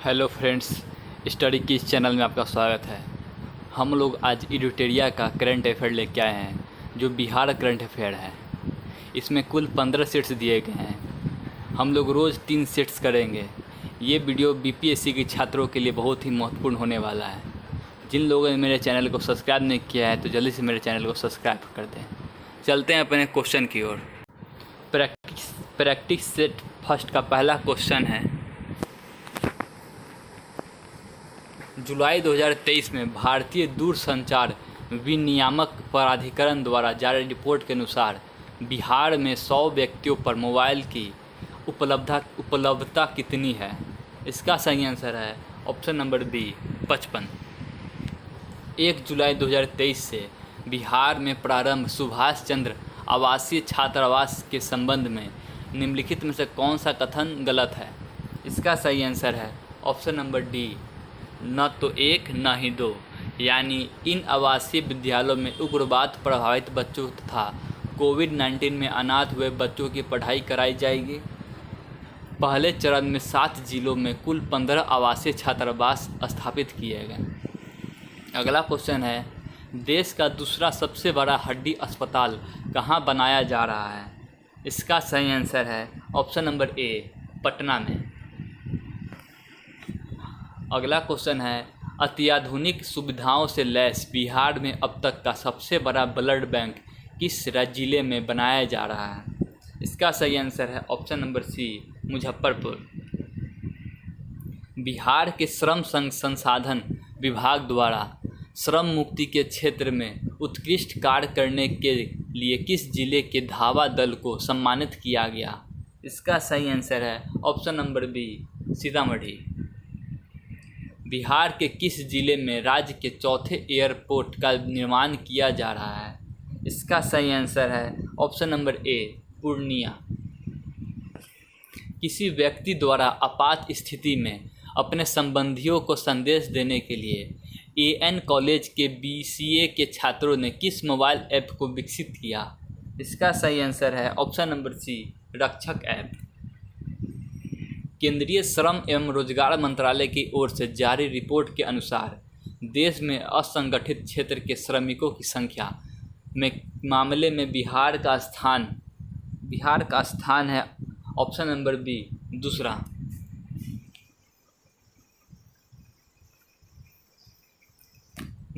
Hello friends, study की इस channel में आपका स्वागत है। हम लोग आज एडिटोरिया का करंट अफेयर लेके आए हैं, जो बिहार करंट अफेयर है। इसमें कुल 15 सेट्स दिए गए हैं। हम लोग रोज़ 3 सेट्स करेंगे। ये वीडियो बीपीएससी के छात्रों के लिए बहुत ही महत्वपूर्ण होने वाला है। जिन लोगों ने मेरे चैनल को सब्सक्राइब नहीं किया है तो जल्दी से मेरे चैनल को सब्सक्राइब कर दें। चलते हैं अपने क्वेश्चन की ओर। प्रैक्टिस सेट फर्स्ट का पहला क्वेश्चन है, जुलाई 2023 में भारतीय दूरसंचार विनियामक प्राधिकरण द्वारा जारी रिपोर्ट के अनुसार बिहार में 100 व्यक्तियों पर मोबाइल की उपलब्धता कितनी है। इसका सही आंसर है ऑप्शन नंबर बी 55। 1 जुलाई 2023 से बिहार में प्रारंभ सुभाष चंद्र आवासीय छात्रावास के संबंध में निम्नलिखित में से कौन सा कथन गलत है। इसका सही आंसर है ऑप्शन नंबर डी, न तो 1 न ही 2, यानी इन आवासीय विद्यालयों में उग्रवाद प्रभावित बच्चों तथा कोविड-19 में अनाथ हुए बच्चों की पढ़ाई कराई जाएगी। पहले चरण में 7 जिलों में कुल 15 आवासीय छात्रावास स्थापित किए गए। अगला क्वेश्चन है, देश का दूसरा सबसे बड़ा हड्डी अस्पताल कहाँ बनाया जा रहा है। इसका सही आंसर है ऑप्शन नंबर ए, पटना में। अगला क्वेश्चन है, अत्याधुनिक सुविधाओं से लैस बिहार में अब तक का सबसे बड़ा ब्लड बैंक किस जिले में बनाया जा रहा है। इसका सही आंसर है option number C, Muzaffarpur. Bihar के श्रम संसाधन विभाग द्वारा श्रम मुक्ति के क्षेत्र में उत्कृष्ट कार्य करने के लिए किस जिले के धावा दल को सम्मानित किया गया। इसका सही आंसर है option number B, Sitamarhi. Bihar के किस जिले में राज्य के चौथे एयरपोर्ट का निर्माण किया जा रहा है। इसका सही आंसर है ऑप्शन नंबर ए, पूर्णिया। किसी व्यक्ति द्वारा आपात स्थिति में अपने संबंधियों को संदेश देने के लिए एएन कॉलेज के बीसीए के छात्रों ने किस मोबाइल ऐप को विकसित किया। इसका सही आंसर है ऑप्शन नंबर सी, रक्षक ऐप। केंद्रीय श्रम एवं रोजगार मंत्रालय की ओर से जारी रिपोर्ट के अनुसार देश में असंगठित क्षेत्र के श्रमिकों की संख्या में मामले में बिहार का स्थान है ऑप्शन नंबर बी, दूसरा।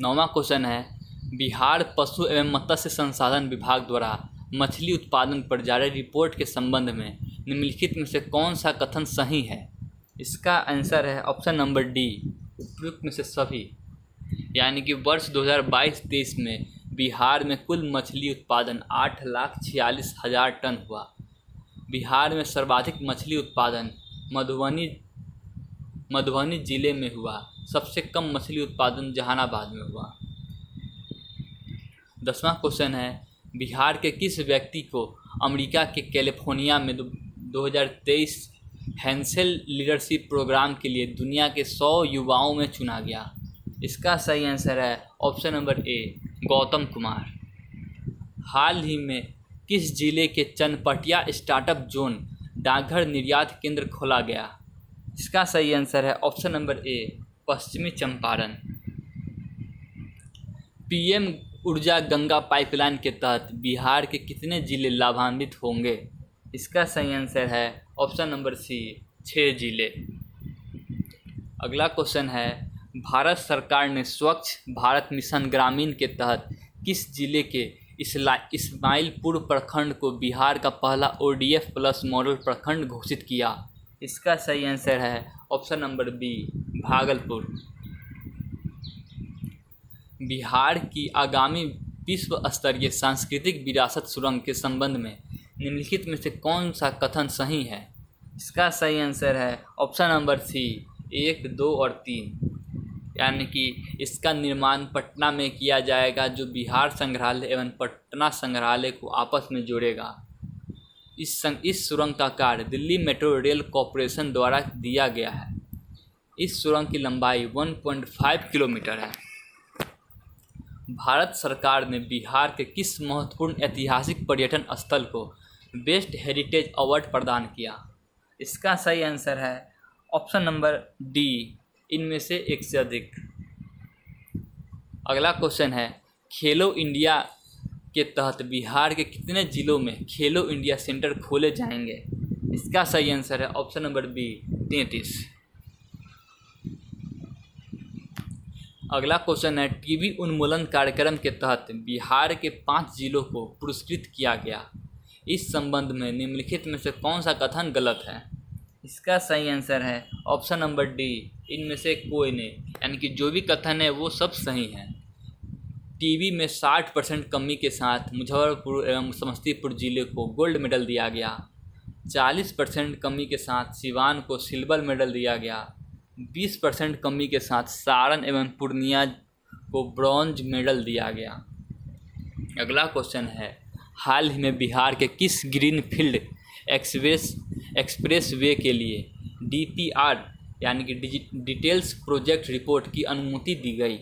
नौवां क्वेश्चन है, बिहार पशु एवं मत्स्य संसाधन विभाग द्वारा मछली उत्पादन पर जारी रिपोर्ट के संबंध में निम्नलिखित में से कौन सा कथन सही है। इसका आंसर है ऑप्शन नंबर डी, उपयुक्त में से सभी। यानी कि वर्ष 2022-23 में बिहार में कुल मछली उत्पादन 8,46,000 टन हुआ। बिहार में सर्वाधिक मछली उत्पादन मधुबनी जिले में हुआ। सबसे कम मछली उत्पादन जहानाबाद में हुआ। 10वां क्वेश्चन है, बिहार के किस व्यक्ति को अमेरिका के कैलिफोर्निया में 2023 हैंसेल लीडरशिप प्रोग्राम के लिए दुनिया के 100 युवाओं में चुना गया। इसका सही आंसर है option number A, Gautam Kumar. हाल ही में किस जिले के चनपटिया स्टार्टअप जोन डाकघर निर्यात केंद्र खोला गया। इसका सही आंसर है ऑप्शन नंबर ए, पश्चिमी चंपारण। पीएम ऊर्जा गंगा पाइपलाइन के तहत बिहार के कितने जिले लाभान्वित होंगे। इसका सही आंसर है ऑप्शन नंबर सी, 6 जिले। अगला क्वेश्चन है, भारत सरकार ने स्वच्छ भारत मिशन ग्रामीण के तहत किस जिले के इस्माइलपुर प्रखंड को बिहार का पहला ODF प्लस मॉडल प्रखंड घोषित किया। इसका सही आंसर है option number B, Bhagalpur. Bihar की आगामी विश्व स्तरीय सांस्कृतिक विरासत सुरंग के संबंध में निम्नलिखित में से कौन सा कथन सही है। इसका सही आंसर है ऑप्शन नंबर सी, 1, 2 और 3। यानी कि इसका निर्माण पटना में किया जाएगा, जो बिहार संग्रहालय एवं पटना संग्रहालय को आपस में जोड़ेगा। इस सुरंग का कार्य दिल्ली मेट्रो रेल कॉरपोरेशन द्वारा दिया गया है। इस सुरंग की लंबाई 1.5 किलोमीटर है। भारत सरकार ने बिहार के किस महत्वपूर्ण ऐतिहासिक पर्यटन स्थल को बेस्ट हेरिटेज अवार्ड प्रदान किया। इसका सही आंसर है ऑप्शन नंबर डी, इनमें से एक से अधिक। अगला क्वेश्चन है, खेलो इंडिया के तहत बिहार के कितने जिलों में खेलो इंडिया सेंटर खोले जाएंगे? इसका सही आंसर है ऑप्शन नंबर बी, 33। अगला क्वेश्चन है, टीबी उन्मूलन कार्यक्रम के तहत बिहार के 5 जिलों को पुरस्कृत किया गया। इस संबंध में निम्नलिखित में से कौन सा कथन गलत है? इसका सही आंसर है ऑप्शन नंबर डी, इनमें से कोई नहीं, यानी कि जो भी कथन है वो सब सही है। टीबी में 60% कमी के साथ मुजफ्फरपुर एवं समस्तीपुर जिले को गोल्ड मेडल दिया गया। 40% कमी के साथ सिवान को सिल्वर मेडल दिया गया। 20% कमी के साथ सारण एवं पूर्णिया को ब्रॉन्ज मेडल दिया गया। अगला क्वेश्चन है, हाल ही में बिहार के किस ग्रीनफील्ड एक्सप्रेस वे के लिए DPR यानी कि डिटेल्स प्रोजेक्ट रिपोर्ट की अनुमति दी गई?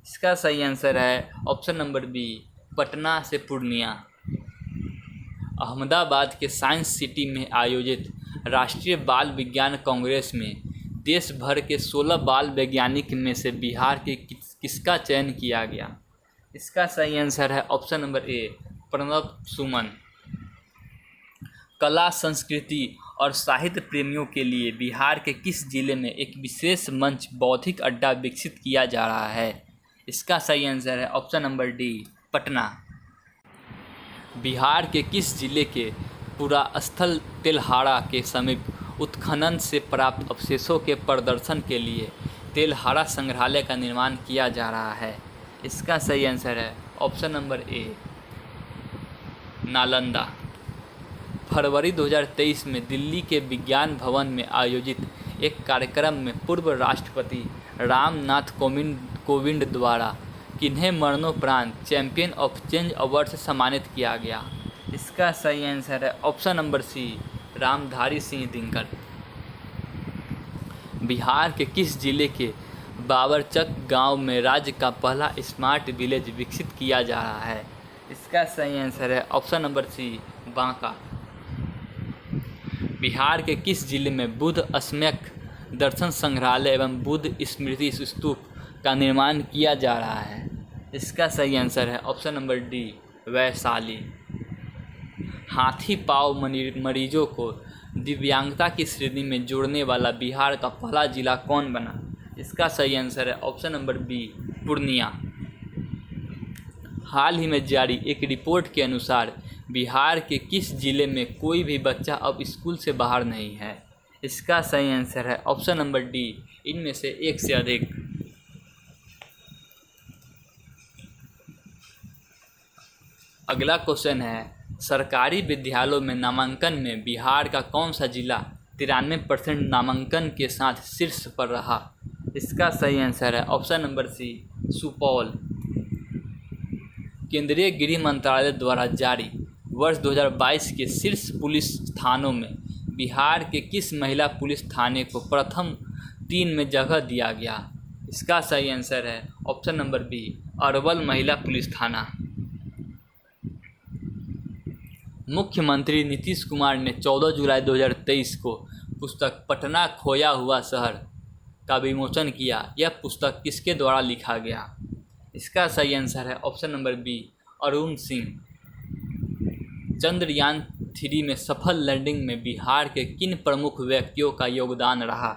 इसका सही आंसर है ऑप्शन नंबर बी, पटना से पूर्णिया। अहमदाबाद के साइंस सिटी में आयोजित राष्ट्रीय बाल विज्ञान कांग्रेस में देश भर के 16 बाल वैज्ञानिक में से बिहार के किसका चयन किया गया? इसका सही आंसर है ऑप्शन नंबर ए, प्रणब सुमन। कला, संस्कृति और साहित्य प्रेमियों के लिए बिहार के किस जिले में एक विशेष मंच बौद्धिक अड्डा विकसित किया जा रहा है? इसका सही आंसर है option number D, Patna. Bihar के किस जिले के पुरास्थल तेल्हाड़ा के समीप उत्खनन से प्राप्त अवशेषों के प्रदर्शन के लिए तेल्हाड़ा संग्रहालय का निर्माण किया जा रहा है? इसका सही आंसर है ऑप्शन नंबर ए, नालंदा। फरवरी 2023 में दिल्ली के विज्ञान भवन में आयोजित एक कार्यक्रम में पूर्व राष्ट्रपति रामनाथ कोविंद द्वारा किन्हें मरणोपरांत चैंपियन ऑफ चेंज अवार्ड से सम्मानित किया गया? इसका सही आंसर है option number C, Ramdhari Singh Dinkar. Bihar के किस जिले के बाबरचक गांव में राज्य का पहला स्मार्ट विलेज विकसित किया जा रहा है? इसका सही आंसर है option number C, Banka. Bihar के किस जिले में बुद्ध सम्यक दर्शन संग्रहालय एवं बुद्ध स्मृति स्तूप का निर्माण किया जा रहा है? इसका सही आंसर है ऑप्शन नंबर डी, वैशाली। हाथी पांव मरीजों को दिव्यांगता की श्रेणी में जोड़ने वाला बिहार का पहला जिला कौन बना? इसका सही आंसर है ऑप्शन नंबर बी, पूर्णिया। हाल ही में जारी एक रिपोर्ट के अनुसार बिहार के किस जिले में कोई भी बच्चा अब स्कूल से बाहर नहीं है? इसका सही आंसर है ऑप्शन नंबर डी, इनमें से एक से अधिक। अगला क्वेश्चन है, सरकारी विद्यालयों में नामांकन में बिहार का कौन सा जिला 93% नामांकन के साथ शीर्ष पर रहा? इसका सही आंसर है ऑप्शन नंबर सी, सुपौल। केंद्रीय गृह मंत्रालय द्वारा जारी वर्ष 2022 के शीर्ष पुलिस थानों में बिहार के किस महिला पुलिस थाने को प्रथम 3 में जगह दिया गया? इसका सही आंसर है ऑप्शन नंबर बी, अरवल महिला पुलिस थाना। मुख्यमंत्री नीतीश कुमार ने 14 जुलाई 2023 को पुस्तक पटना खोया हुआ शहर का विमोचन किया। यह पुस्तक किसके द्वारा लिखा गया? इसका सही आंसर है option number B, Arun Singh. Chandrayaan 3 में सफल लैंडिंग में बिहार के किन प्रमुख व्यक्तियों का योगदान रहा?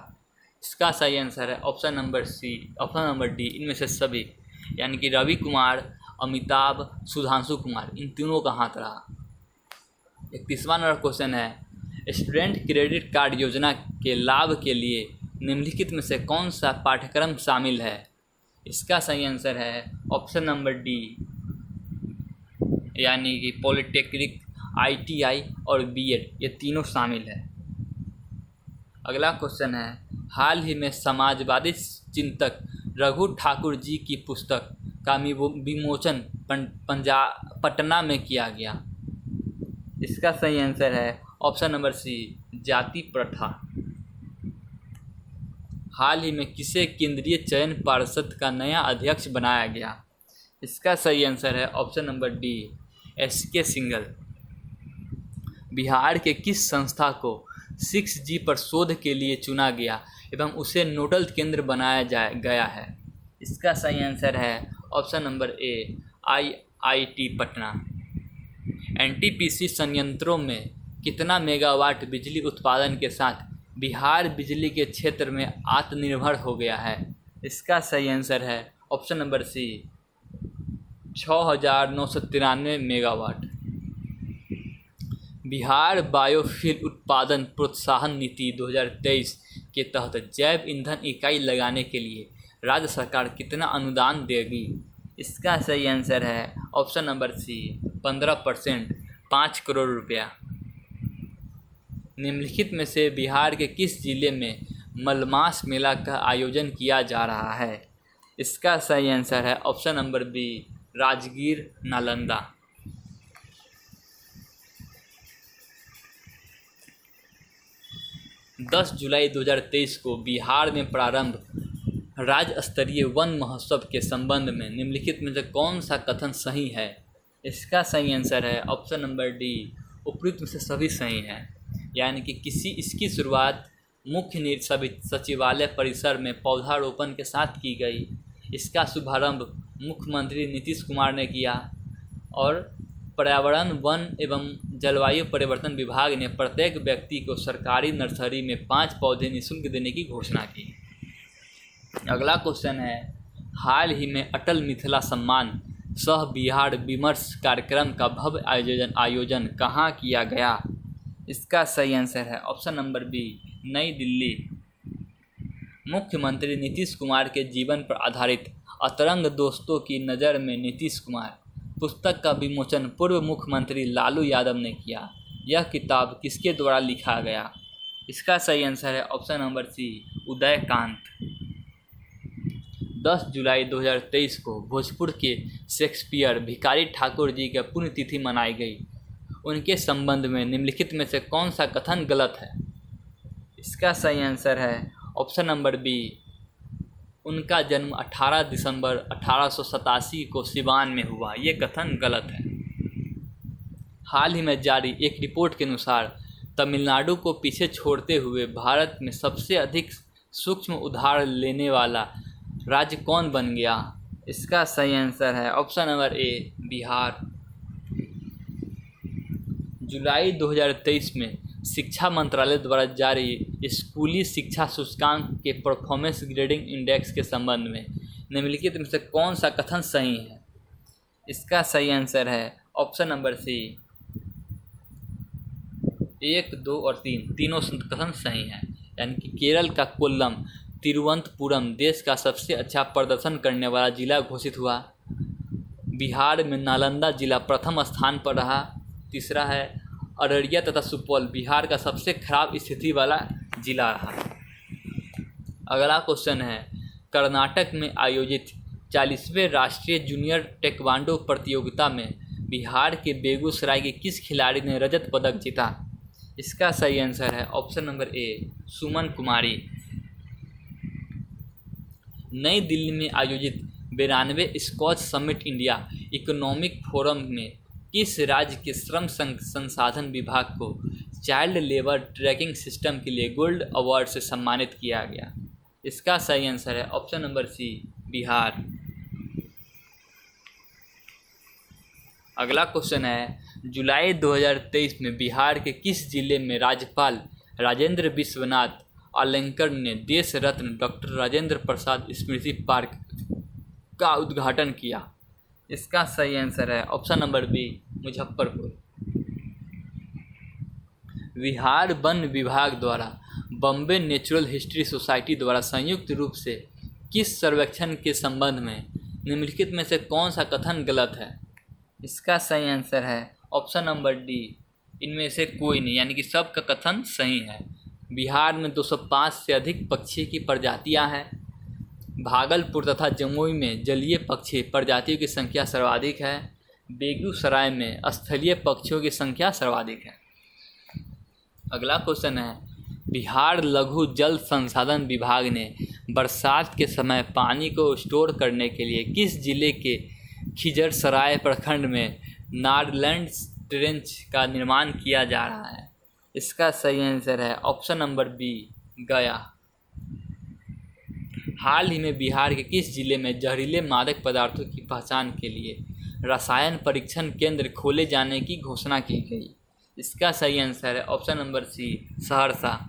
इसका सही आंसर है option number C, option number D, इनमें से सभी, यानी कि रवि कुमार, अमिताभ, सुधांशु कुमार, इन तीनों का हाथ रहा। 31वां नंबर क्वेश्चन है, स्टूडेंट क्रेडिट कार्ड योजना के लाभ के लिए निम्नलिखित में से कौन सा पाठ्यक्रम शामिल है? इसका सही आंसर है ऑप्शन नंबर डी, यानी कि पॉलिटेक्निक, ITI और BEd, ये तीनों शामिल है। अगला क्वेश्चन है, हाल ही में समाजवादी चिंतक रघु ठाकुर जी की पुस्तक का विमोचन पटना में किया गया। इसका सही आंसर है ऑप्शन नंबर सी, जाति प्रथा। हाल ही में किसे केंद्रीय चयन पार्षद का नया अध्यक्ष बनाया गया? इसका सही आंसर है option number D, SK Singhal. Bihar के किस संस्था को 6G पर शोध के लिए चुना गया एवं उसे नोडल केंद्र बनाया गया है? इसका सही आंसर है ऑप्शन नंबर ए IIT पटना। NTPC संयंत्रों में कितना मेगावाट बिजली उत्पादन के साथ बिहार बिजली के क्षेत्र में आत्मनिर्भर हो गया है? इसका सही आंसर है option number C 6,993 megawatt. Bihar biofuel उत्पादन प्रोत्साहन नीति 2023 के तहत जैव ईंधन इकाई लगाने के लिए राज्य सरकार कितना अनुदान देगी? इसका सही आंसर है ऑप्शन नंबर सी 15%, 5 करोड़ रुपया। निम्नलिखित में से बिहार के किस जिले में मलमास मेला का आयोजन किया जा रहा है? इसका सही आंसर है option number B Rajgir Nalanda. 10 जुलाई 2023 को बिहार में प्रारंभ राज्य स्तरीय वन महोत्सव के संबंध में निम्नलिखित में से कौन सा कथन सही है? इसका सही आंसर है ऑप्शन नंबर डी उपयुक्त में से सभी सही है। यानी कि इसकी शुरुआत मुख्य सचिवालय परिसर में पौधारोपण के साथ की गई। इसका शुभारंभ मुख्यमंत्री नीतीश कुमार ने किया और पर्यावरण, वन एवं जलवायु परिवर्तन विभाग ने प्रत्येक व्यक्ति को सरकारी नर्सरी में 5 पौधे निःशुल्क देने की घोषणा की। अगला क्वेश्चन है, हाल ही में अटल मिथिला सम्मान सह बिहार विमर्श कार्यक्रम का भव्य आयोजन कहाँ किया गया? इसका सही आंसर है ऑप्शन नंबर बी नई दिल्ली। मुख्यमंत्री नीतीश कुमार के जीवन पर आधारित अतरंग दोस्तों की नज़र में नीतीश कुमार पुस्तक का विमोचन पूर्व मुख्यमंत्री लालू यादव ने किया। यह किताब किसके द्वारा लिखा गया? इसका सही आंसर है ऑप्शन नंबर सी उदयकांत। 10 जुलाई 2023 को भोजपुर के शेक्सपियर भिखारी ठाकुर जी की पुण्यतिथि मनाई गई। उनके संबंध में निम्नलिखित में से कौन सा कथन गलत है? इसका सही आंसर है ऑप्शन नंबर बी उनका जन्म 18 दिसंबर 1887 को सिवान में हुआ। ये कथन गलत है। हाल ही में जारी एक रिपोर्ट के अनुसार तमिलनाडु को पीछे छोड़ते हुए भारत में सबसे अधिक सूक्ष्म उधार लेने वाला राज्य कौन बन गया? इसका सही आंसर है ऑप्शन नंबर ए बिहार। जुलाई 2023 में शिक्षा मंत्रालय द्वारा जारी स्कूली शिक्षा सूचकांक के परफॉर्मेंस ग्रेडिंग इंडेक्स के संबंध में निम्नलिखित में से कौन सा कथन सही है? इसका सही आंसर है ऑप्शन नंबर सी 1, 2 और 3 तीनों कथन सही हैं। यानी कि केरल का कोल्लम तिरुवनंतपुरम देश का सबसे अच्छा प्रदर्शन करने वाला जिला घोषित हुआ। बिहार में नालंदा जिला प्रथम स्थान पर रहा। तीसरा है अररिया तथा सुपौल बिहार का सबसे खराब स्थिति वाला जिला रहा। अगला क्वेश्चन है, कर्नाटक में आयोजित 40वें राष्ट्रीय जूनियर टेक्वांडो प्रतियोगिता में बिहार के बेगूसराय के किस खिलाड़ी ने रजत पदक जीता? इसका सही आंसर है ऑप्शन नंबर ए सुमन कुमारी। नई दिल्ली में आयोजित 92वें Skoch summit India economic forum में किस राज्य के श्रम संसाधन विभाग को चाइल्ड लेबर ट्रैकिंग सिस्टम के लिए गोल्ड अवार्ड से सम्मानित किया गया? इसका सही आंसर है ऑप्शन नंबर सी बिहार। अगला क्वेश्चन है, जुलाई 2023 में बिहार के किस जिले में राज्यपाल राजेंद्र विश्वनाथ आलेंकर ने देश रत्न डॉक्टर राजेंद्र प्रसाद स्मृति पार्क का उद्घाटन किया? इसका सही आंसर है option number B Muzaffarpur. Bihar वन विभाग द्वारा बॉम्बे नेचुरल हिस्ट्री सोसाइटी द्वारा संयुक्त रूप से किस सर्वेक्षण के संबंध में निम्नलिखित में से कौन सा कथन गलत है? इसका सही आंसर है ऑप्शन नंबर डी इनमें से कोई नहीं, यानी कि सब का कथन सही है। बिहार में 205 से अधिक पक्षी की प्रजातियां हैं। भागलपुर तथा जमुई में जलीय पक्षी प्रजातियों की संख्या सर्वाधिक है। बेगूसराय में स्थलीय पक्षियों की संख्या सर्वाधिक है। अगला क्वेश्चन है, बिहार लघु जल संसाधन विभाग ने बरसात के समय पानी को स्टोर करने के लिए किस जिले के खिजरसराय प्रखंड में नारलैंड ट्रेंच का निर्माण किया जा रहा है? इसका सही आंसर है ऑप्शन नंबर बी, गया। हाल ही में बिहार के किस जिले में जहरीले मादक पदार्थों की पहचान के लिए रसायन परीक्षण केंद्र खोले जाने की घोषणा की गई? इसका सही आंसर है ऑप्शन नंबर सी, सहरसा।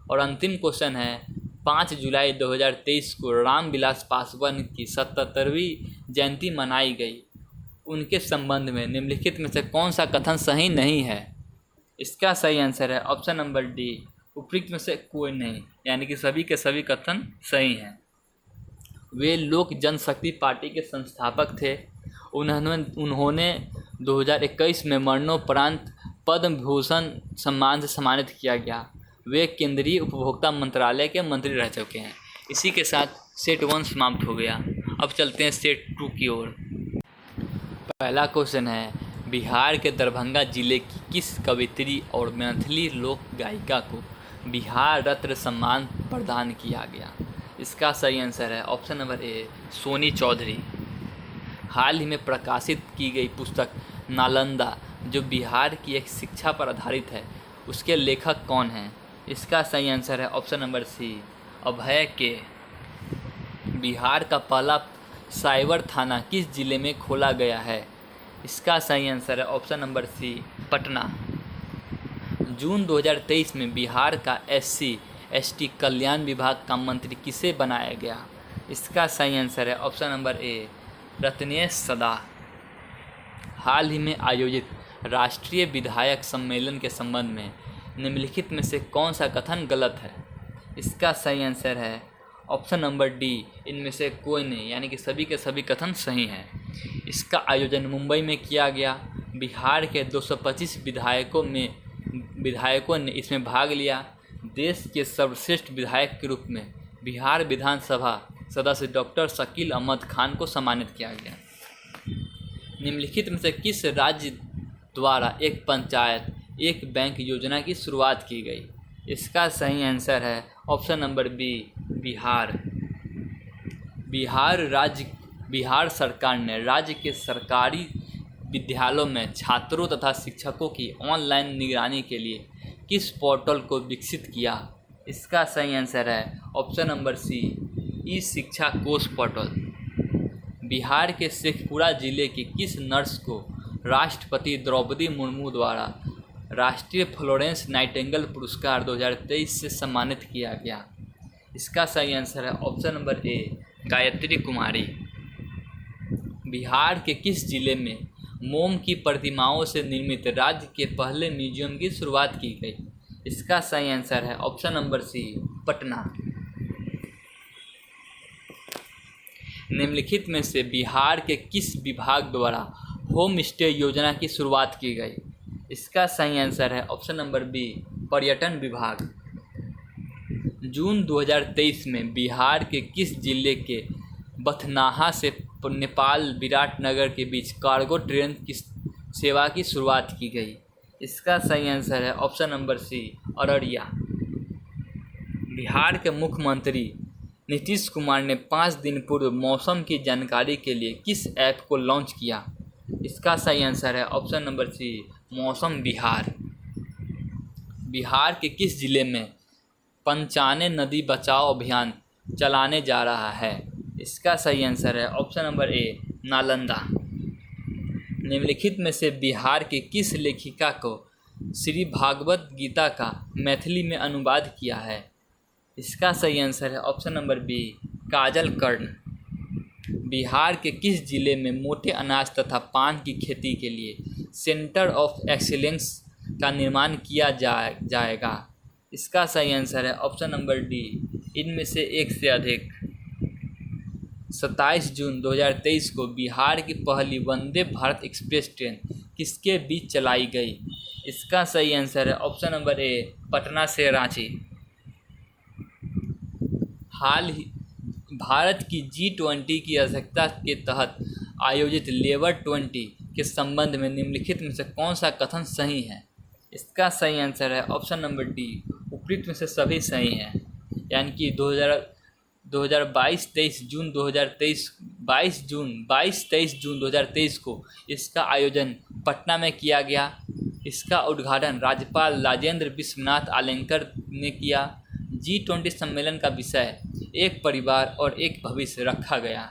और अंतिम क्वेश्चन है, 5 जुलाई 2023 को रामविलास पासवान की 77वीं जयंती मनाई गई। उनके संबंध में निम्नलिखित में से कौन सा कथन सही नहीं है? इसका सही आंसर है ऑप्शन नंबर डी, उपयुक्त में से कोई नहीं, यानी कि सभी के सभी कथन सही हैं। वे लोक जनशक्ति पार्टी के संस्थापक थे। उन्होंने 2021 में मरणोपरांत पद्म भूषण सम्मान से सम्मानित किया गया। वे केंद्रीय उपभोक्ता मंत्रालय के मंत्री रह चुके हैं। इसी के साथ सेट 1 समाप्त हो गया। अब चलते हैं सेट 2 की ओर। पहला क्वेश्चन है, बिहार के दरभंगा जिले की किस कवयित्री और मैथिली लोक गायिका को बिहार रत्न सम्मान प्रदान किया गया? इसका सही आंसर है option number A, Soni Chaudhary. हाल ही में प्रकाशित की गई पुस्तक नालंदा, जो बिहार की एक शिक्षा पर आधारित है, उसके लेखक कौन हैं? इसका सही आंसर है ऑप्शन नंबर सी, अभय के। बिहार का पहला साइबर थाना किस जिले में खोला गया है? इसका सही आंसर है ऑप्शन नंबर सी, पटना। जून 2023 में बिहार का SC/ST कल्याण विभाग का मंत्री किसे बनाया गया? इसका सही आंसर है ऑप्शन नंबर ए, रत्नेश सदा। हाल ही में आयोजित राष्ट्रीय विधायक सम्मेलन के संबंध में निम्नलिखित में से कौन सा कथन गलत है? इसका सही आंसर है ऑप्शन नंबर डी, इनमें से कोई नहीं, यानी कि सभी के सभी कथन सही हैं। इसका आयोजन मुंबई में किया गया। बिहार के 225 विधायकों ने इसमें भाग लिया। देश के सर्वश्रेष्ठ विधायक के रूप में बिहार विधानसभा सदस्य डॉक्टर शकील अहमद खान को सम्मानित किया गया। निम्नलिखित में से किस राज्य द्वारा एक पंचायत एक बैंक योजना की शुरुआत की गई? इसका सही आंसर है option number B, Bihar. Bihar सरकार ने राज्य के सरकारी विद्यालयों में छात्रों तथा शिक्षकों की ऑनलाइन निगरानी के लिए किस पोर्टल को विकसित किया? इसका सही आंसर है ऑप्शन नंबर सी, ई शिक्षा कोष पोर्टल। बिहार के शेखपुरा जिले की किस नर्स को राष्ट्रपति द्रौपदी मुर्मू द्वारा राष्ट्रीय फ्लोरेंस नाइटिंगेल पुरस्कार 2023 से सम्मानित किया गया? इसका सही आंसर है ऑप्शन नंबर ए, गायत्री कुमारी। बिहार के किस जिले में मोम की प्रतिमाओं से निर्मित राज्य के पहले म्यूजियम की शुरुआत की गई? इसका सही आंसर है ऑप्शन नंबर सी, पटना। निम्नलिखित में से बिहार के किस विभाग द्वारा होम स्टे योजना की शुरुआत की गई? इसका सही आंसर है ऑप्शन नंबर बी, पर्यटन विभाग। जून 2023 में बिहार के किस जिले के बथनाहा से नेपाल विराटनगर के बीच कार्गो ट्रेन की सेवा की शुरुआत की गई? इसका सही आंसर है option number C, Araria. Bihar के मुख्यमंत्री नीतीश कुमार ने 5 दिन पूर्व मौसम की जानकारी के लिए किस ऐप को लॉन्च किया? इसका सही आंसर है ऑप्शन नंबर सी, मौसम बिहार। बिहार के किस जिले में पंचाने नदी बचाओ अभियान चलाने जा रहा है? इसका सही आंसर है ऑप्शन नंबर ए, नालंदा। निम्नलिखित में से बिहार की किस लेखिका को श्री भागवत गीता का मैथिली में अनुवाद किया है? इसका सही आंसर है ऑप्शन नंबर बी, काजल कर्ण। बिहार के किस जिले में मोटे अनाज तथा पान की खेती के लिए सेंटर ऑफ एक्सीलेंस का निर्माण किया जाएगा? इसका सही आंसर है ऑप्शन नंबर डी, इनमें से एक से अधिक। 27 जून 2023 को बिहार की पहली वंदे भारत एक्सप्रेस ट्रेन किसके बीच चलाई गई? इसका सही आंसर है ऑप्शन नंबर ए, पटना से रांची। हाल ही भारत की G20 की अध्यक्षता के तहत आयोजित लेबर 20 के संबंध में निम्नलिखित में से कौन सा कथन सही है? इसका सही आंसर है ऑप्शन नंबर डी, उपयुक्त में से सभी सही हैं। यानी कि 22-23 जून 2023 को इसका आयोजन पटना में किया गया। इसका उद्घाटन राज्यपाल राजेंद्र विश्वनाथ आलेंकर ने किया। G20 सम्मेलन का विषय एक परिवार और एक भविष्य रखा गया।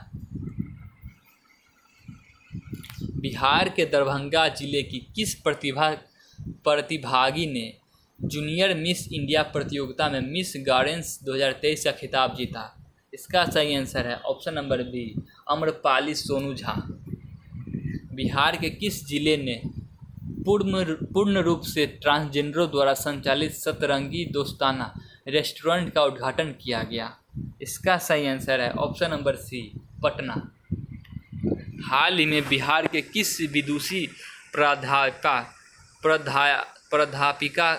बिहार के दरभंगा जिले की किस प्रतिभागी ने जूनियर मिस इंडिया प्रतियोगिता में मिस गार्डेन्स 2023 का खिताब जीता? इसका सही आंसर है option number B, Amrapali Sonu Jha. Bihar के किस जिले ने पूर्ण रूप से ट्रांसजेंडरों द्वारा संचालित सतरंगी दोस्ताना रेस्टोरेंट का उद्घाटन किया गया? इसका सही आंसर है ऑप्शन नंबर सी, पटना। हाल ही में बिहार के किस विदुषी प्राध्यापिका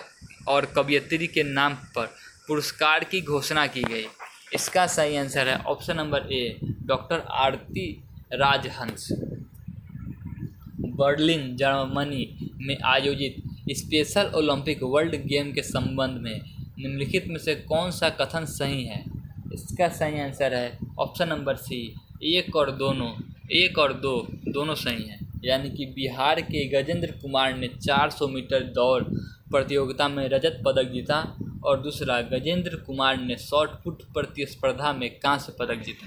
और कवयित्री के नाम पर पुरस्कार की घोषणा की गई? इसका सही आंसर है ऑप्शन नंबर ए, डॉक्टर आरती राजहंस। बर्लिन जर्मनी में आयोजित स्पेशल ओलंपिक वर्ल्ड गेम के संबंध में निम्नलिखित में से कौन सा कथन सही है? इसका सही आंसर है ऑप्शन नंबर सी, एक और दो दोनों सही हैं। यानी कि बिहार के गजेंद्र कुमार ने 400 मीटर दौड़ प्रतियोगिता में रजत पदक जीता और दूसरा गजेंद्र कुमार ने शॉट पुट प्रतिस्पर्धा में कांस्य पदक जीता।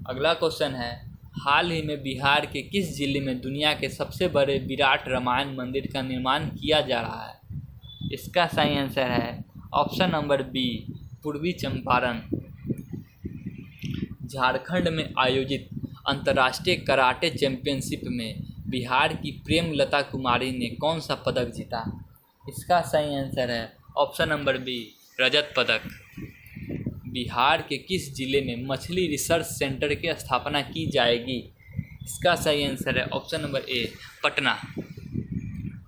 अगला क्वेश्चन है, हाल ही में बिहार के किस जिले में दुनिया के सबसे बड़े विराट रामायण मंदिर का निर्माण किया जा रहा है? इसका सही आंसर है ऑप्शन नंबर बी, पूर्वी चंपारण। झारखंड में आयोजित अंतर्राष्ट्रीय कराटे चैंपियनशिप में बिहार की प्रेमलता कुमारी ने कौन सा पदक जीता? इसका सही आंसर है ऑप्शन नंबर बी, रजत पदक। बिहार के किस जिले में मछली रिसर्च सेंटर की स्थापना की जाएगी? इसका सही आंसर है ऑप्शन नंबर ए, पटना।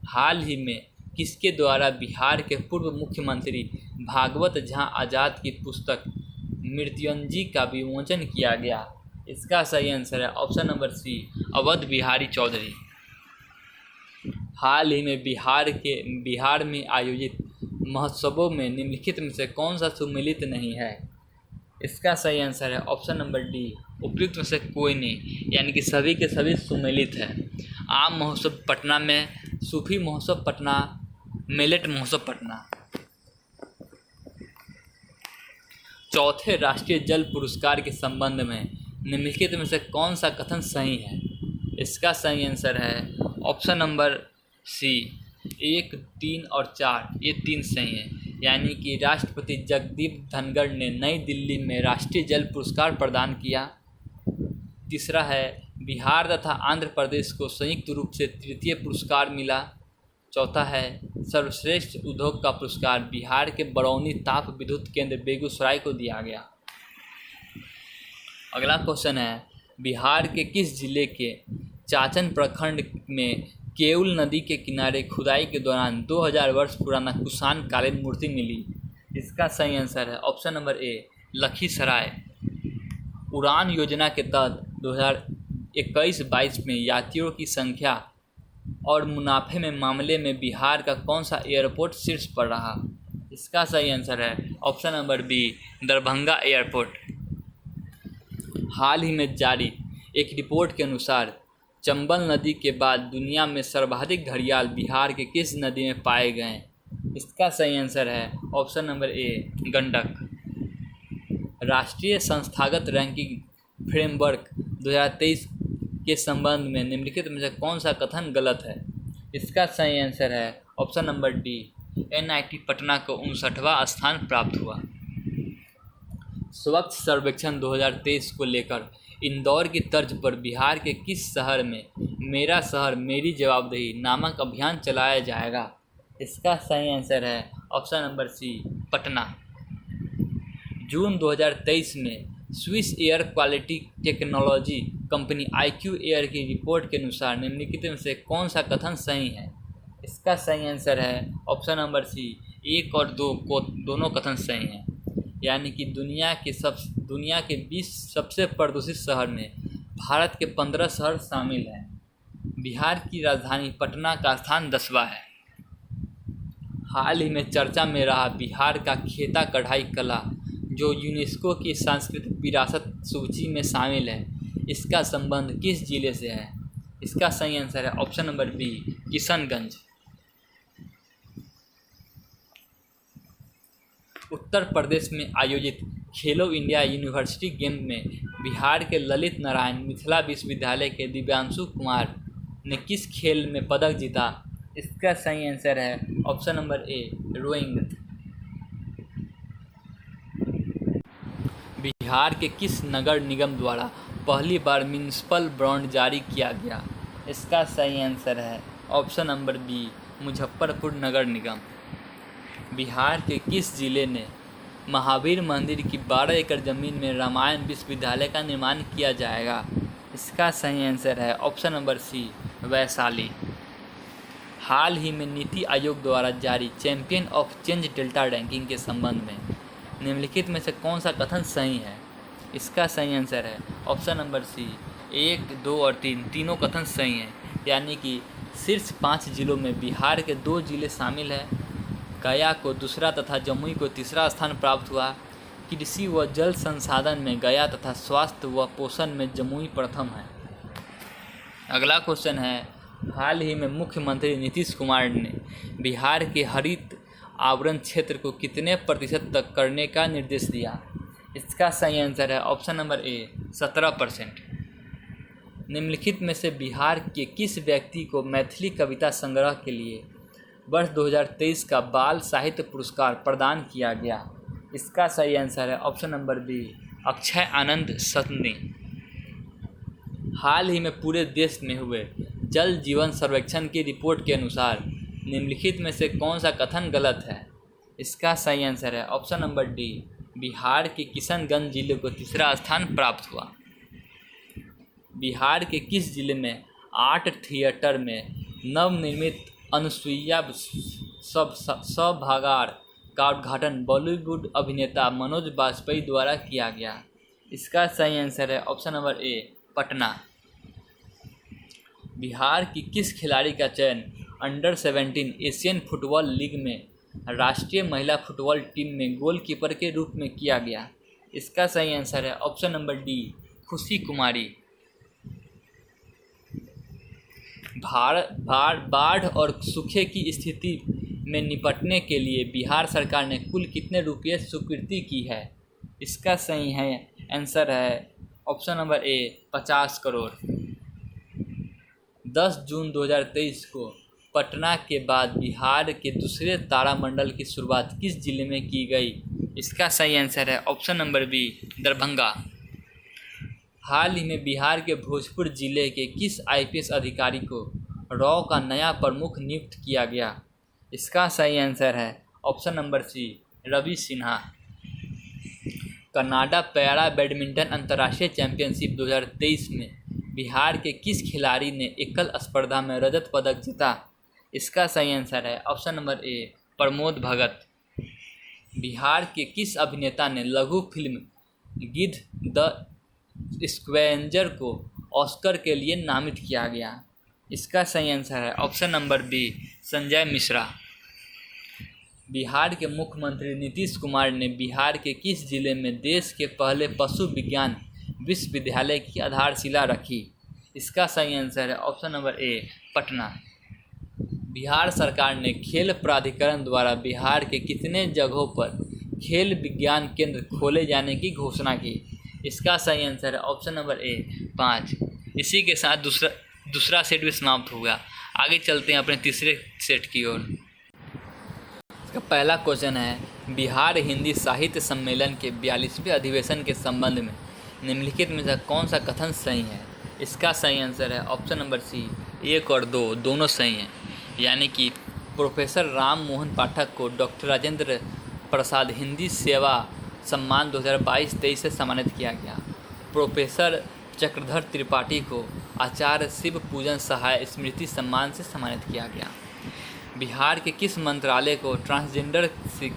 हाल ही में किसके द्वारा बिहार के पूर्व मुख्यमंत्री भागवत झा आज़ाद की पुस्तक मृत्युंजय का विमोचन किया गया? इसका सही आंसर है option number C, Awadh Bihari Chaudhary. हाल ही में बिहार में आयोजित महोत्सवों में निम्नलिखित में से कौन सा सुमेलित नहीं है? इसका सही आंसर है ऑप्शन नंबर डी, उपयुक्त में से कोई नहीं, यानी कि सभी के सभी सुमेलित है। आम महोत्सव पटना में, सूफी महोत्सव पटना, मिलेट महोत्सव पटना। चौथे राष्ट्रीय जल पुरस्कार के संबंध में निम्नलिखित में से कौन सा कथन सही है? इसका सही आंसर है ऑप्शन नंबर सी, 1, 3 और 4 ये 3 सही हैं। यानी कि राष्ट्रपति जगदीप धनखड़ ने नई दिल्ली में राष्ट्रीय जल पुरस्कार प्रदान किया। तीसरा है, बिहार तथा आंध्र प्रदेश को संयुक्त रूप से तृतीय पुरस्कार मिला। चौथा है, सर्वश्रेष्ठ उद्योग का पुरस्कार बिहार के बरौनी ताप विद्युत केंद्र बेगूसराय को दिया गया। अगला क्वेश्चन है, बिहार के किस जिले के चाचन प्रखंड में केउल नदी के किनारे खुदाई के दौरान 2000 वर्ष पुराना कुषाण कालीन मूर्ति मिली? इसका सही आंसर है ऑप्शन नंबर ए, लखीसराय। उड़ान योजना के तहत 2021-22 में यात्रियों की संख्या और मुनाफे में मामले में बिहार का कौन सा एयरपोर्ट शीर्ष पर रहा? इसका सही आंसर है option number B, Darbhanga airport. हाल ही में जारी एक रिपोर्ट के अनुसार चंबल नदी के बाद दुनिया में सर्वाधिक घड़ियाल बिहार के किस नदी में पाए गए? इसका सही आंसर है ऑप्शन नंबर ए, गंडक। राष्ट्रीय संस्थागत रैंकिंग फ्रेमवर्क 2023 के संबंध में निम्नलिखित में से कौन सा कथन गलत है? इसका सही आंसर है option number D, NIT Patna को 59वां स्थान प्राप्त हुआ। स्वच्छ सर्वेक्षण 2023 को लेकर इंदौर की तर्ज पर बिहार के किस शहर में मेरा शहर मेरी जवाबदेही नामक अभियान चलाया जाएगा? इसका सही आंसर है ऑप्शन नंबर सी, पटना। जून 2023 में Swiss air quality technology company IQ air की रिपोर्ट के अनुसार निम्नलिखित में से कौन सा कथन सही है? इसका सही आंसर है ऑप्शन नंबर सी, 1 और 2 को दोनों कथन सही हैं। यानी कि दुनिया के 20 सबसे प्रदूषित शहर में भारत के 15 शहर शामिल हैं। बिहार की राजधानी पटना का स्थान 10वां है। हाल ही में चर्चा में रहा बिहार का खेता कढ़ाई कला जो यूनेस्को की सांस्कृतिक विरासत सूची में शामिल है, इसका संबंध किस जिले से है? इसका सही आंसर है option number B, Kishanganj. Uttar Pradesh में आयोजित खेलो इंडिया यूनिवर्सिटी गेम में बिहार के ललित नारायण मिथिला विश्वविद्यालय के दिव्यांशु कुमार ने किस खेल में पदक जीता? इसका सही आंसर है option number A, rowing. Bihar के किस नगर निगम द्वारा पहली बार म्यूनिसिपल बॉन्ड जारी किया गया? इसका सही आंसर है ऑप्शन नंबर बी, मुजफ्फरपुर नगर निगम। बिहार के किस जिले ने महावीर मंदिर की 12 एकड़ जमीन में रामायण विश्वविद्यालय का निर्माण किया जाएगा? इसका सही आंसर है ऑप्शन नंबर सी, वैशाली। हाल ही में नीति आयोग द्वारा जारी champion of change delta ranking के संबंध में निम्नलिखित में से कौन सा कथन सही है? इसका सही आंसर है ऑप्शन नंबर सी, 1, 2 और 3 तीनों कथन सही हैं। यानी कि शीर्ष 5 जिलों में बिहार के 2 जिले शामिल हैं। गया को दूसरा तथा जमुई को तीसरा स्थान प्राप्त हुआ। कृषि व जल संसाधन में गया तथा स्वास्थ्य व पोषण में जमुई प्रथम है। अगला क्वेश्चन है, हाल ही में मुख्यमंत्री नीतीश कुमार ने बिहार के हरित आवरण क्षेत्र को कितने प्रतिशत तक करने का निर्देश दिया? इसका सही आंसर है ऑप्शन नंबर ए, 17%। निम्नलिखित में से बिहार के किस व्यक्ति को मैथिली कविता संग्रह के लिए वर्ष 2023 का बाल साहित्य पुरस्कार प्रदान किया गया? इसका सही आंसर है ऑप्शन नंबर बी, अक्षय आनंद सतनी। हाल ही में पूरे देश में हुए जल जीवन सर्वेक्षण की रिपोर्ट के अनुसार निम्नलिखित में से कौन सा कथन गलत है? इसका सही आंसर है ऑप्शन नंबर डी, बिहार के किशनगंज जिले को तीसरा स्थान प्राप्त हुआ। बिहार के किस जिले में आर्ट थिएटर में नवनिर्मित अनुसुईया सभागार का उद्घाटन बॉलीवुड अभिनेता मनोज बाजपेयी द्वारा किया गया? इसका सही आंसर है ऑप्शन नंबर ए, पटना। बिहार की किस खिलाड़ी का चयन अंडर 17 एशियन फुटबॉल लीग में राष्ट्रीय महिला फुटबॉल टीम में गोलकीपर के रूप में किया गया? इसका सही आंसर है ऑप्शन नंबर डी, खुशी कुमारी। बाढ़ और सूखे की स्थिति में निपटने के लिए बिहार सरकार ने कुल कितने रुपये स्वीकृति की है? इसका सही है आंसर है ऑप्शन नंबर ए, 50 करोड़। 10 जून 2023 को पटना के बाद बिहार के दूसरे तारामंडल की शुरुआत किस जिले में की गई? इसका सही आंसर है ऑप्शन नंबर बी, दरभंगा। हाल ही में बिहार के भोजपुर जिले के किस आईपीएस अधिकारी को रॉ का नया प्रमुख नियुक्त किया गया? इसका सही आंसर है option number C, Ravi Sinha. Canada para badminton अंतर्राष्ट्रीय चैंपियनशिप 2023 में बिहार के किस खिलाड़ी ने एकल स्पर्धा में रजत पदक जीता? इसका सही आंसर है ऑप्शन नंबर ए, प्रमोद भगत। बिहार के किस अभिनेता ने लघु फिल्म गिद्ध द स्क्वेंजर को ऑस्कर के लिए नामित किया गया? इसका सही आंसर है option number B, Sanjay Mishra. Bihar के मुख्यमंत्री नीतीश कुमार ने बिहार के किस जिले में देश के पहले पशु विज्ञान विश्वविद्यालय की आधारशिला रखी? इसका सही आंसर है ऑप्शन नंबर ए, पटना। बिहार सरकार ने खेल प्राधिकरण द्वारा बिहार के कितने जगहों पर खेल विज्ञान केंद्र खोले जाने की घोषणा की? इसका सही आंसर है ऑप्शन नंबर ए, 5। इसी के साथ दूसरा सेट भी समाप्त होगा। आगे चलते हैं अपने तीसरे सेट की ओर। इसका पहला क्वेश्चन है, बिहार हिंदी साहित्य सम्मेलन के 42वें अधिवेशन के संबंध में निम्नलिखित में से कौन सा कथन सही है? इसका सही आंसर है ऑप्शन नंबर सी, 1 और 2 दोनों सही हैं। यानी कि प्रोफेसर राम मोहन पाठक को डॉक्टर राजेंद्र प्रसाद हिंदी सेवा सम्मान 2022-23 से सम्मानित किया गया। प्रोफेसर चक्रधर त्रिपाठी को आचार्य शिव पूजन सहाय स्मृति सम्मान से सम्मानित किया गया। बिहार के किस मंत्रालय को ट्रांसजेंडर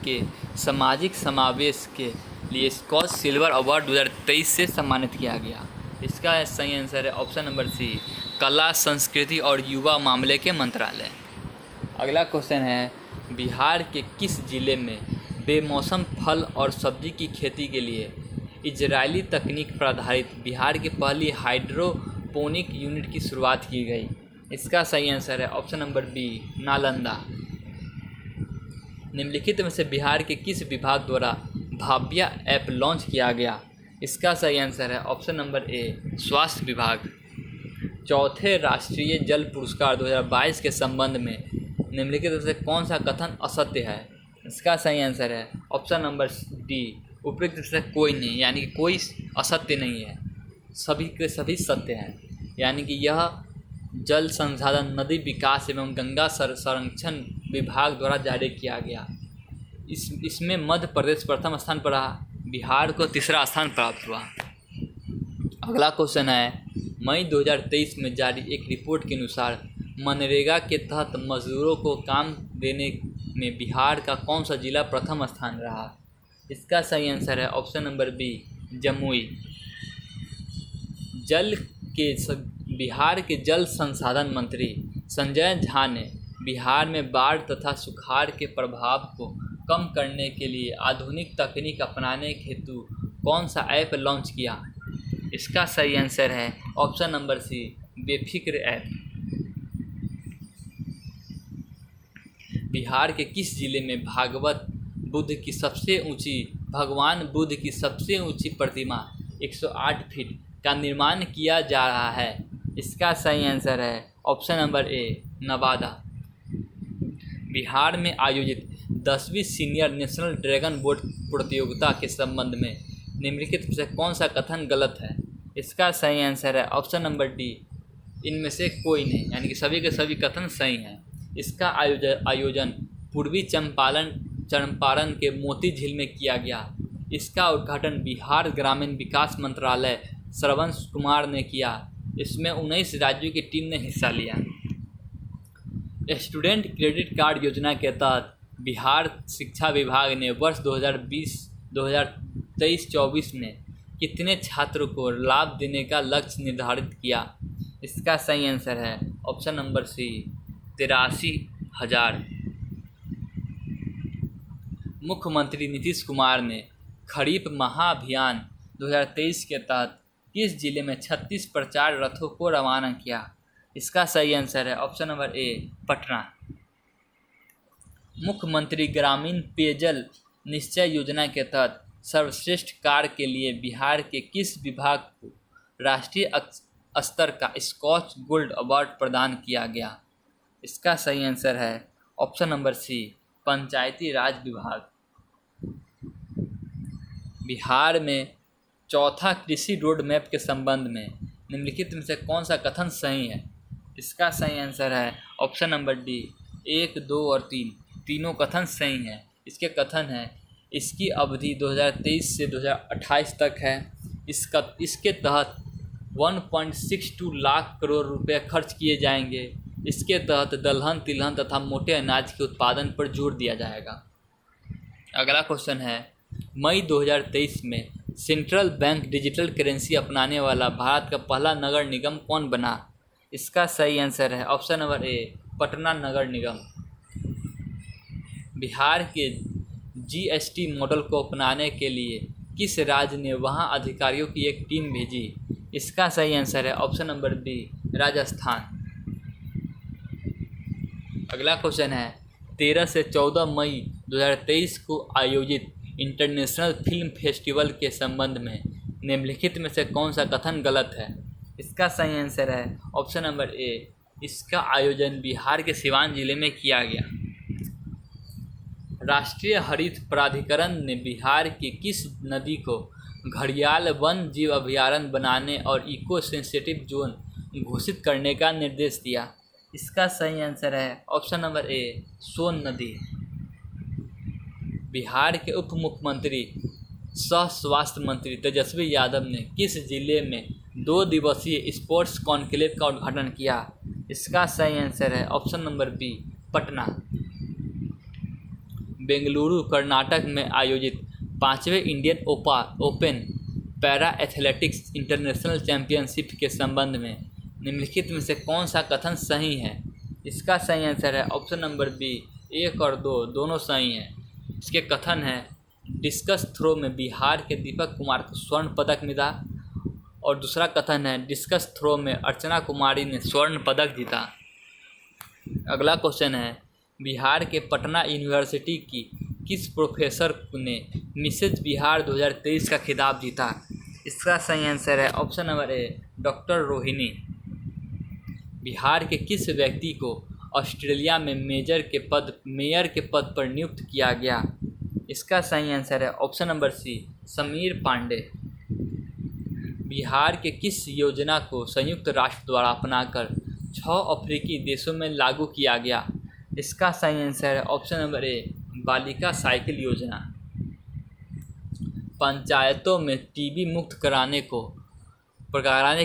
के सामाजिक समावेश के लिए स्कॉच सिल्वर अवार्ड 2023 से सम्मानित किया गया? इसका सही आंसर है ऑप्शन नंबर सी, कला संस्कृति और युवा मामले के मंत्रालय। अगला क्वेश्चन है, बिहार के किस जिले में बेमौसम फल और सब्जी की खेती के लिए इजरायली तकनीक पर आधारित बिहार की पहली हाइड्रोपोनिक यूनिट की शुरुआत की गई? इसका सही आंसर है ऑप्शन नंबर बी, नालंदा। निम्नलिखित में से बिहार के किस विभाग द्वारा भाव्या ऐप लॉन्च किया गया? इसका सही आंसर है ऑप्शन नंबर ए, स्वास्थ्य विभाग। चौथे राष्ट्रीय जल पुरस्कार 2022 के संबंध में निम्नलिखित में से कौन सा कथन असत्य है? इसका सही आंसर है ऑप्शन नंबर डी, उपयुक्त से कोई नहीं, यानी कि कोई असत्य नहीं है, सभी के सभी सत्य हैं। यानी कि यह जल संसाधन, नदी विकास एवं गंगा संरक्षण विभाग द्वारा जारी किया गया। इसमें मध्य प्रदेश प्रथम स्थान पर रहा, बिहार को तीसरा स्थान प्राप्त हुआ। अगला क्वेश्चन है, मई 2023 में जारी एक रिपोर्ट के अनुसार मनरेगा के तहत मजदूरों को काम देने में बिहार का कौन सा जिला प्रथम स्थान रहा? इसका सही आंसर है option number B, Jamui. Bihar के जल संसाधन मंत्री संजय झा ने बिहार में बाढ़ तथा सुखाड़ के प्रभाव को कम करने के लिए आधुनिक तकनीक अपनाने हेतु कौन सा ऐप लॉन्च किया? इसका सही आंसर है ऑप्शन नंबर सी, बेफिक्र ऐप। बिहार के किस जिले में भगवान बुद्ध की सबसे ऊंची प्रतिमा 108 फीट का निर्माण किया जा रहा है? इसका सही आंसर है ऑप्शन नंबर ए, नवादा। बिहार में आयोजित 10वीं सीनियर नेशनल ड्रैगन बोट प्रतियोगिता के संबंध में निम्नलिखित में से कौन सा कथन गलत है? इसका सही आंसर है ऑप्शन नंबर डी, इनमें से कोई नहीं, यानी कि सभी के सभी कथन सही हैं। इसका आयोजन पूर्वी चंपारण के मोती झील में किया गया। इसका उद्घाटन बिहार ग्रामीण विकास मंत्रालय श्रवण कुमार ने किया। इसमें 19 राज्यों की टीम ने हिस्सा लिया। स्टूडेंट क्रेडिट कार्ड योजना के तहत बिहार शिक्षा विभाग ने वर्ष 2023-24 में कितने छात्रों को लाभ देने का लक्ष्य निर्धारित किया? इसका सही आंसर है ऑप्शन नंबर सी, 83,000। मुख्यमंत्री नीतीश कुमार ने खरीफ महाअभियान 2023 के तहत किस जिले में 36 प्रचार रथों को रवाना किया? इसका सही आंसर है ऑप्शन नंबर ए, पटना। मुख्यमंत्री ग्रामीण पेयजल निश्चय योजना के तहत सर्वश्रेष्ठ कार्य के लिए बिहार के किस विभाग को राष्ट्रीय स्तर का स्कॉच गोल्ड अवार्ड प्रदान किया गया? इसका सही आंसर है ऑप्शन नंबर सी, पंचायती राज विभाग। बिहार में चौथा कृषि रोड मैप के संबंध में निम्नलिखित में से कौन सा कथन सही है? इसका सही आंसर है ऑप्शन नंबर डी, 1, 2 और 3, तीनों कथन सही हैं। इसके कथन है, इसकी अवधि 2023 से 2028 तक है। इसके तहत 1.62 लाख करोड़ रुपए खर्च किए जाएंगे। इसके तहत दलहन, तिलहन तथा मोटे अनाज के उत्पादन पर जोर दिया जाएगा। अगला क्वेश्चन है, मई 2023 में सेंट्रल बैंक डिजिटल करेंसी अपनाने वाला भारत का पहला नगर निगम कौन बना? इसका सही आंसर है ऑप्शन नंबर ए, पटना नगर निगम। बिहार के जीएसटी मॉडल को अपनाने के लिए किस राज्य ने वहां अधिकारियों की एक टीम भेजी? इसका सही आंसर है ऑप्शन नंबर बी, राजस्थान। अगला क्वेश्चन है, 13 से 14 मई 2023 को आयोजित इंटरनेशनल फिल्म फेस्टिवल के संबंध में निम्नलिखित में से कौन सा कथन गलत है? इसका सही आंसर है ऑप्शन नंबर ए, इसका आयोजन बिहार के सिवान जिले में किया गया। राष्ट्रीय हरित प्राधिकरण ने बिहार की किस नदी को घड़ियाल वन जीव अभयारण्य बनाने और इको सेंसिटिव जोन घोषित करने का निर्देश दिया? इसका सही आंसर है ऑप्शन नंबर ए, सोन नदी। बिहार के उप मुख्यमंत्री सह स्वास्थ्य मंत्री तेजस्वी यादव ने किस जिले में 2 दिवसीय स्पोर्ट्स कॉन्क्लेव का उद्घाटन किया? इसका सही आंसर है option number B, Patna. Bengaluru Karnataka में आयोजित 5वें Indian open para athletics international championship के संबंध में निम्नलिखित में से कौन सा कथन सही है? इसका सही आंसर है ऑप्शन नंबर बी, 1 और 2 दोनों सही हैं। इसके कथन है, डिस्कस थ्रो में बिहार के दीपक कुमार को स्वर्ण पदक मिला और दूसरा कथन है, डिस्कस थ्रो में अर्चना कुमारी ने स्वर्ण पदक जीता। अगला क्वेश्चन है, बिहार के पटना यूनिवर्सिटी की किस प्रोफेसर ने मिसेज बिहार 2023 का खिताब जीता? इसका सही आंसर है ऑप्शन नंबर ए, डॉक्टर रोहिणी। बिहार के किस व्यक्ति को ऑस्ट्रेलिया में मेयर के पद पर नियुक्त किया गया? इसका सही आंसर है option number C, Sameer Pandey. Bihar के किस योजना को संयुक्त राष्ट्र द्वारा अपनाकर 6 अफ्रीकी देशों में लागू किया गया? इसका सही आंसर है ऑप्शन नंबर ए, बालिका साइकिल योजना। पंचायतों में टीबी मुक्त कराने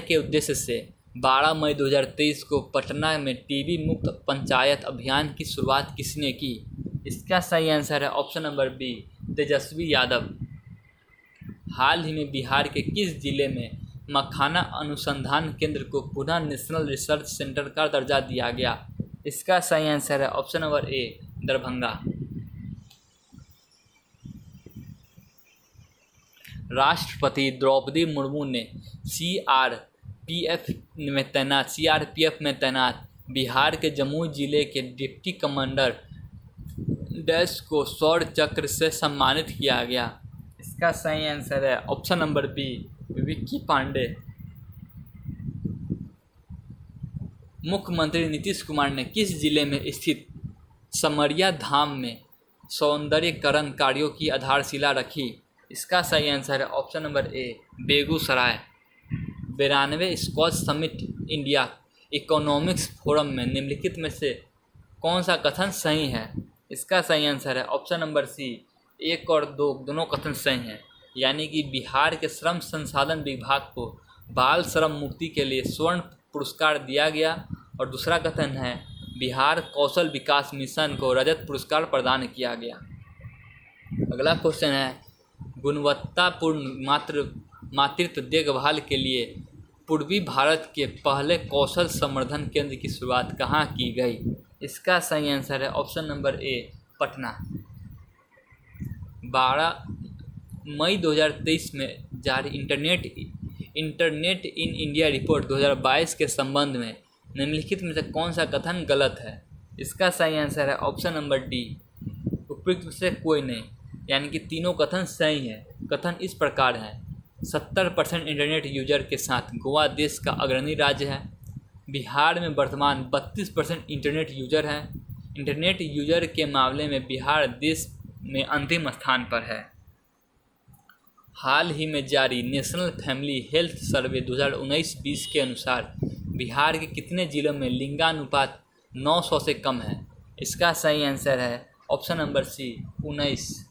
के उद्देश्य से 12 मई 2023 को पटना में टीबी मुक्त पंचायत अभियान की शुरुआत किसने की? इसका सही आंसर है option number B, Tejashwi Yadav. हाल ही में बिहार के किस जिले में मखाना अनुसंधान केंद्र को पुनः नेशनल रिसर्च सेंटर का दर्जा दिया गया? इसका सही आंसर है ऑप्शन नंबर ए, दरभंगा। राष्ट्रपति द्रौपदी मुर्मू ने सीआरपीएफ में तैनात बिहार के जमुई जिले के डिप्टी कमांडर डैश को शौर्य चक्र से सम्मानित किया गया। इसका सही आंसर है option number B, Vicky Pandey. मुख्यमंत्री नीतीश कुमार ने किस जिले में स्थित समरिया धाम में सौंदर्यीकरण कार्यों की आधारशिला रखी? इसका सही आंसर है ऑप्शन नंबर ए, बेगूसराय। 92वें Skoch summit India economics forum में निम्नलिखित में से कौन सा कथन सही है? इसका सही आंसर है ऑप्शन नंबर सी, 1 और 2 दोनों कथन सही हैं। यानी कि बिहार के श्रम संसाधन विभाग को बाल श्रम मुक्ति के लिए स्वर्ण पुरस्कार दिया गया, और दूसरा कथन है बिहार कौशल विकास मिशन को रजत पुरस्कार प्रदान किया गया। अगला क्वेश्चन है, गुणवत्तापूर्ण मातृत्व देखभाल के लिए पूर्वी भारत के पहले कौशल संवर्धन केंद्र की शुरुआत कहाँ की गई? इसका सही आंसर है ऑप्शन नंबर ए, पटना। 12 मई 2023 में जारी इंटरनेट इन इंडिया रिपोर्ट 2022 के संबंध में निम्नलिखित में से कौन सा कथन गलत है? इसका सही आंसर है ऑप्शन नंबर डी, उपयुक्त में से कोई नहीं। यानी कि तीनों कथन सही हैं। कथन इस प्रकार है, 70% इंटरनेट यूजर के साथ गोवा देश का अग्रणी राज्य है। बिहार में वर्तमान 32% इंटरनेट यूजर हैं। इंटरनेट यूजर के मामले में बिहार देश में अंतिम स्थान पर है। हाल ही में जारी नेशनल फैमिली हेल्थ सर्वे 2019-20 के अनुसार बिहार के कितने जिलों में लिंगानुपात 900 से कम है? इसका सही आंसर है ऑप्शन नंबर सी, 19।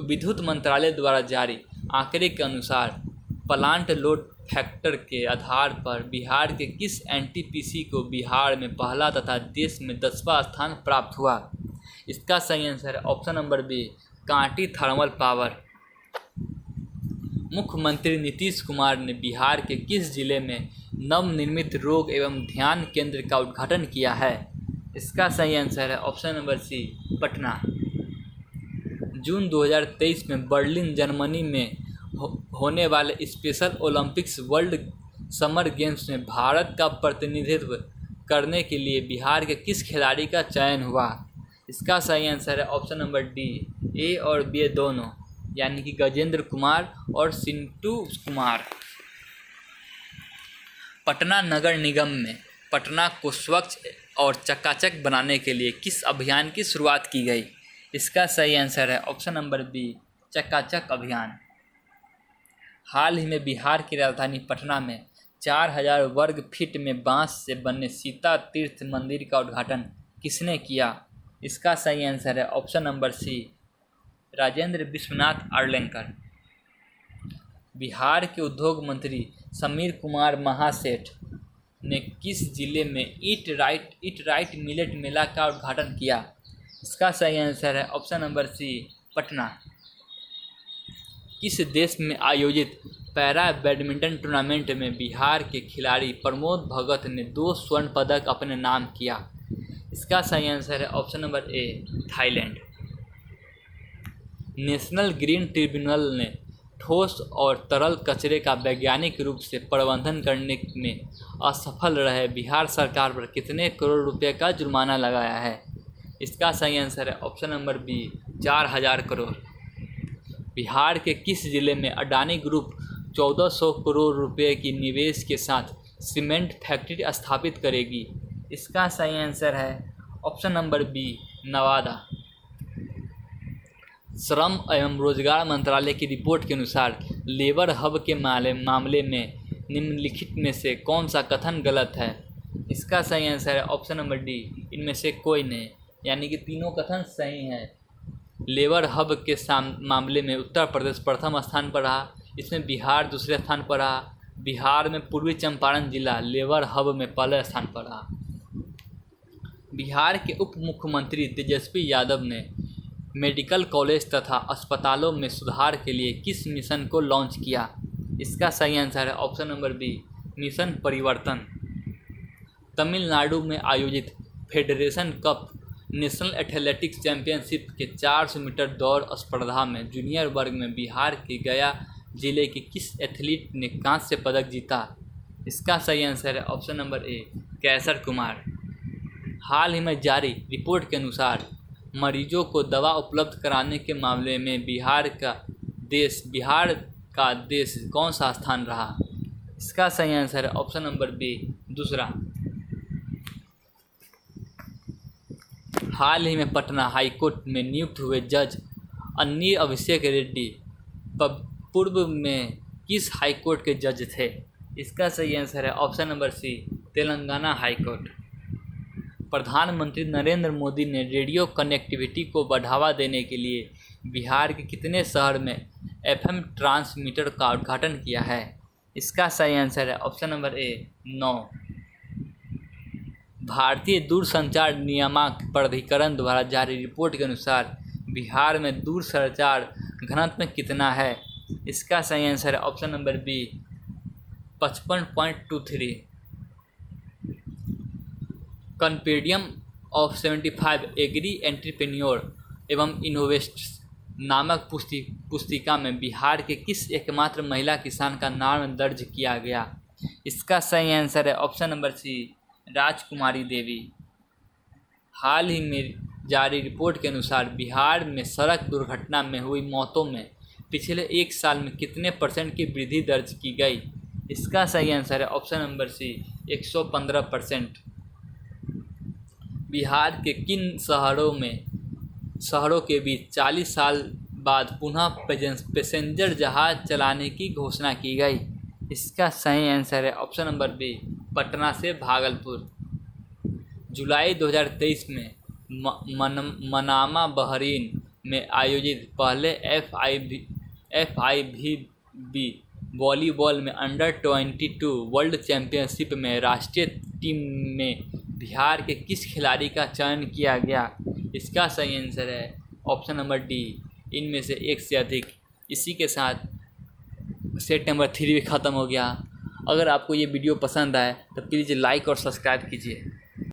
विद्युत मंत्रालय द्वारा जारी आंकड़े के अनुसार प्लांट लोड फैक्टर के आधार पर बिहार के किस एनटीपीसी को बिहार में पहला तथा देश में 10वां स्थान प्राप्त हुआ? इसका सही आंसर है option number B, Kanti thermal power. मुख्यमंत्री नीतीश कुमार ने बिहार के किस जिले में नवनिर्मित रोग एवं ध्यान केंद्र का उद्घाटन किया है? इसका सही आंसर है ऑप्शन नंबर सी, पटना। जून 2023 में बर्लिन जर्मनी में होने वाले special Olympics world summer games में भारत का प्रतिनिधित्व करने के लिए बिहार के किस खिलाड़ी का चयन हुआ? इसका सही आंसर है ऑप्शन नंबर डी, ए और बी दोनों, यानी कि गजेंद्र कुमार और सिंटू कुमार। पटना नगर निगम में पटना को स्वच्छ और चकाचक बनाने के लिए किस अभियान की शुरुआत की गई? इसका सही आंसर है ऑप्शन नंबर बी, चकाचक अभियान। हाल ही में बिहार की राजधानी पटना में 4000 वर्ग फीट में बांस से बने सीता तीर्थ मंदिर का उद्घाटन किसने किया? इसका सही आंसर है option number C, Rajendra Vishwanath Arlekar. Bihar के उद्योग मंत्री समीर कुमार महासेठ ने किस जिले में ईट राइट मिलेट मेला का उद्घाटन किया? इसका सही आंसर है ऑप्शन नंबर सी, पटना। किस देश में आयोजित पैरा बैडमिंटन टूर्नामेंट में बिहार के खिलाड़ी प्रमोद भगत ने 2 स्वर्ण पदक अपने नाम किया? इसका सही आंसर है ऑप्शन नंबर ए, थाईलैंड। नेशनल ग्रीन ट्रिब्यूनल ने ठोस और तरल कचरे का वैज्ञानिक रूप से प्रबंधन करने में असफल रहे बिहार सरकार पर कितने करोड़ रुपए का जुर्माना लगाया है? इसका सही आंसर है option number B, 4000 crore. Bihar के किस जिले में अडानी ग्रुप 1400 करोड़ रुपए की निवेश के साथ सीमेंट फैक्ट्री स्थापित करेगी? इसका सही आंसर है ऑप्शन नंबर बी, नवादा। श्रम एवं रोजगार मंत्रालय की रिपोर्ट के अनुसार लेबर हब के मामले में निम्नलिखित में से कौन सा कथन गलत है? इसका सही आंसर है ऑप्शन नंबर डी, इनमें से कोई नहीं, यानी कि तीनों कथन सही हैं। लेबर हब के मामले में उत्तर प्रदेश प्रथम स्थान पर रहा, इसमें बिहार दूसरे स्थान पर रहा। बिहार में पूर्वी चंपारण जिला लेबर हब में पहले स्थान पर रहा। बिहार के उप मुख्यमंत्री तेजस्वी यादव ने मेडिकल कॉलेज तथा अस्पतालों में सुधार के लिए किस मिशन को लॉन्च किया? इसका सही आंसर है ऑप्शन नंबर बी, मिशन परिवर्तन। तमिलनाडु में आयोजित federation cup national athletics championship के 400 मीटर दौड़ स्पर्धा में जूनियर वर्ग में बिहार के गया जिले के किस एथलीट ने कांस्य पदक जीता? इसका सही आंसर है ऑप्शन नंबर ए, कैसर कुमार। हाल ही में जारी रिपोर्ट के अनुसार मरीजों को दवा उपलब्ध कराने के मामले में बिहार का देश कौन सा स्थान रहा? इसका सही आंसर है ऑप्शन नंबर बी, दूसरा। हाल ही में पटना हाईकोर्ट में नियुक्त हुए जज अन्नी अभिषेक रेड्डी पूर्व में किस हाईकोर्ट के जज थे? इसका सही आंसर है option number C, Telangana high court. प्रधानमंत्री नरेंद्र मोदी ने रेडियो कनेक्टिविटी को बढ़ावा देने के लिए बिहार के कितने शहर में एफएम ट्रांसमीटर का उद्घाटन किया है? इसका सही आंसर है ऑप्शन नंबर ए, 9। भारतीय दूरसंचार नियामक प्राधिकरण द्वारा जारी रिपोर्ट के अनुसार बिहार में दूरसंचार घनत्व कितना है? इसका सही आंसर है option number B, 55.23। Compendium of 75 agri entrepreneur एवं इनोवेटर्स नामक पुस्तिका में बिहार के किस एकमात्र महिला किसान का नाम दर्ज किया गया? इसका सही आंसर है ऑप्शन नंबर सी, राजकुमारी देवी। हाल ही में जारी रिपोर्ट के अनुसार बिहार में सड़क दुर्घटना में हुई मौतों में पिछले 1 साल में कितने % की वृद्धि दर्ज की गई? इसका सही आंसर है ऑप्शन नंबर सी, 115%। बिहार के किन शहरों के बीच 40 साल बाद पुनः पैसेंजर जहाज चलाने की घोषणा की गई? इसका सही आंसर है ऑप्शन नंबर बी, पटना से भागलपुर। जुलाई 2023 में मनामा बहरीन में आयोजित पहले FIVB वॉलीबॉल में अंडर-22 वर्ल्ड चैंपियनशिप में राष्ट्रीय टीम में बिहार के किस खिलाड़ी का चयन किया गया? इसका सही आंसर है ऑप्शन नंबर डी, इनमें से एक से अधिक। इसी के साथ सेट नंबर 3 भी ख़त्म हो गया। अगर आपको ये वीडियो पसंद आए तो प्लीज़ लाइक और सब्सक्राइब कीजिए।